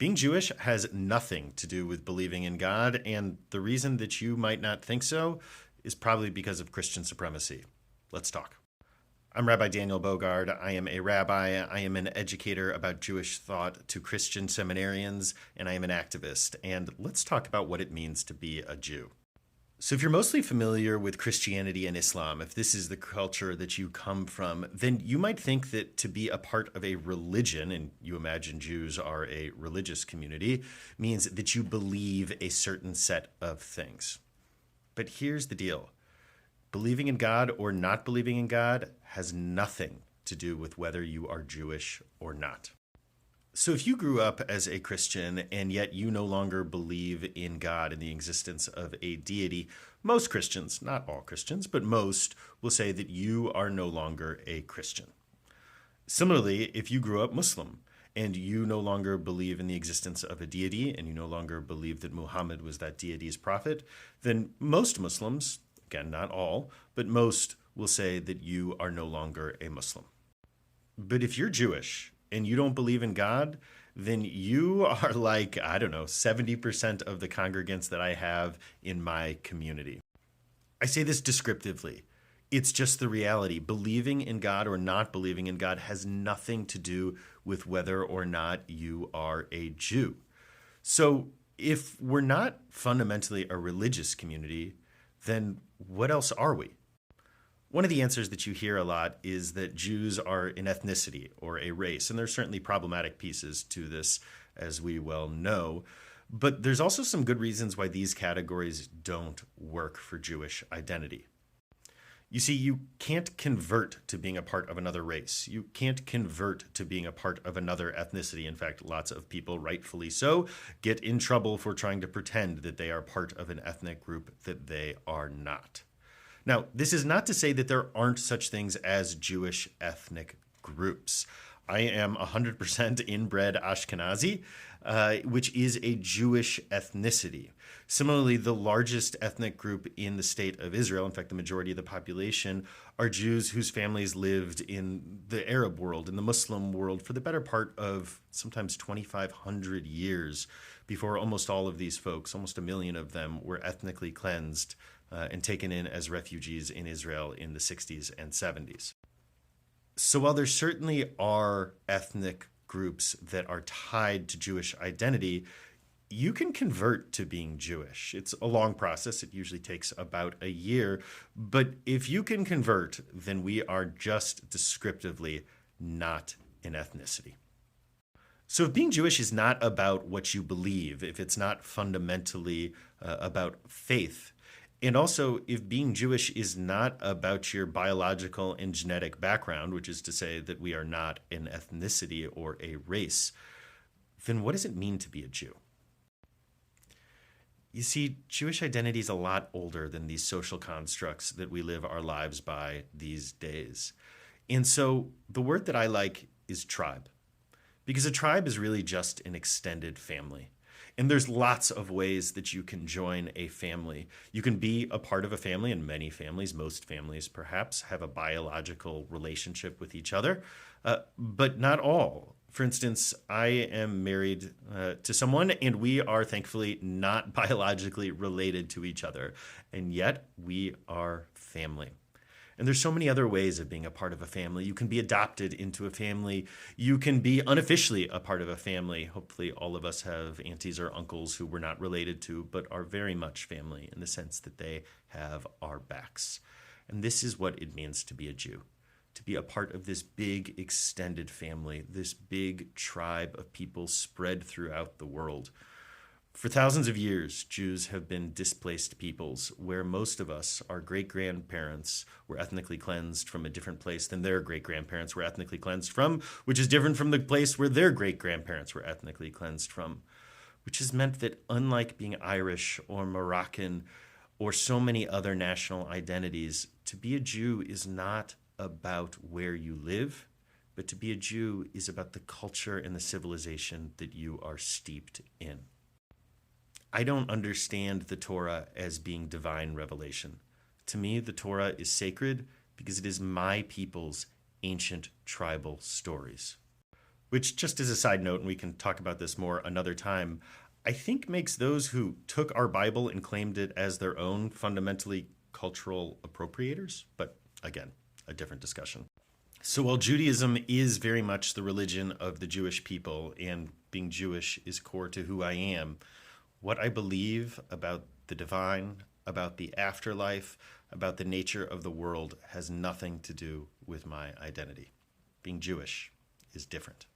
Being Jewish has nothing to do with believing in God, and the reason that you might not think so is probably because of Christian supremacy. Let's talk. I'm Rabbi Daniel Bogard. I am a rabbi. I am an educator about Jewish thought to Christian seminarians, and I am an activist. And let's talk about what it means to be a Jew. So if you're mostly familiar with Christianity and Islam, if this is the culture that you come from, then you might think that to be a part of a religion, and you imagine Jews are a religious community, means that you believe a certain set of things. But here's the deal. Believing in God or not believing in God has nothing to do with whether you are Jewish or not. So if you grew up as a Christian and yet you no longer believe in God and the existence of a deity, most Christians, not all Christians, but most, will say that you are no longer a Christian. Similarly, if you grew up Muslim and you no longer believe in the existence of a deity and you no longer believe that Muhammad was that deity's prophet, then most Muslims, again, not all, but most will say that you are no longer a Muslim. But if you're Jewish and you don't believe in God, then you are like, 70% of the congregants that I have in my community. I say this descriptively. It's just the reality. Believing in God or not believing in God has nothing to do with whether or not you are a Jew. So if we're not fundamentally a religious community, then what else are we? One of the answers that you hear a lot is that Jews are an ethnicity or a race, and there's certainly problematic pieces to this, as we well know. But there's also some good reasons why these categories don't work for Jewish identity. You see, you can't convert to being a part of another race. You can't convert to being a part of another ethnicity. In fact, lots of people, rightfully so, get in trouble for trying to pretend that they are part of an ethnic group that they are not. Now, this is not to say that there aren't such things as Jewish ethnic groups. I am 100% inbred Ashkenazi, which is a Jewish ethnicity. Similarly, the largest ethnic group in the state of Israel, in fact, the majority of the population, are Jews whose families lived in the Arab world, in the Muslim world, for the better part of sometimes 2,500 years before almost all of these folks, almost 1 million of them, were ethnically cleansed and taken in as refugees in Israel in the 60s and 70s. So while there certainly are ethnic groups that are tied to Jewish identity, you can convert to being Jewish. It's a long process. It usually takes about a year. But if you can convert, then we are just descriptively not an ethnicity. So if being Jewish is not about what you believe, if it's not fundamentally about faith, and also, if being Jewish is not about your biological and genetic background, which is to say that we are not an ethnicity or a race, then what does it mean to be a Jew? You see, Jewish identity is a lot older than these social constructs that we live our lives by these days. And so the word that I like is tribe, because a tribe is really just an extended family. And there's lots of ways that you can join a family. You can be a part of a family, and many families, most families perhaps, have a biological relationship with each other, but not all. For instance, I am married to someone, and we are thankfully not biologically related to each other, and yet we are family. And there's so many other ways of being a part of a family. You can be adopted into a family. You can be unofficially a part of a family. Hopefully all of us have aunties or uncles who we're not related to, but are very much family in the sense that they have our backs. And this is what it means to be a Jew, to be a part of this big extended family, this big tribe of people spread throughout the world. For thousands of years, Jews have been displaced peoples where most of us, our great-grandparents, were ethnically cleansed from a different place than their great-grandparents were ethnically cleansed from, which is different from the place where their great-grandparents were ethnically cleansed from, which has meant that unlike being Irish or Moroccan or so many other national identities, to be a Jew is not about where you live, but to be a Jew is about the culture and the civilization that you are steeped in. I don't understand the Torah as being divine revelation. To me, the Torah is sacred because it is my people's ancient tribal stories. which, just as a side note, and we can talk about this more another time, I think makes those who took our Bible and claimed it as their own fundamentally cultural appropriators. But again, a different discussion. So while Judaism is very much the religion of the Jewish people, and being Jewish is core to who I am, what I believe about the divine, about the afterlife, about the nature of the world has nothing to do with my identity. Being Jewish is different.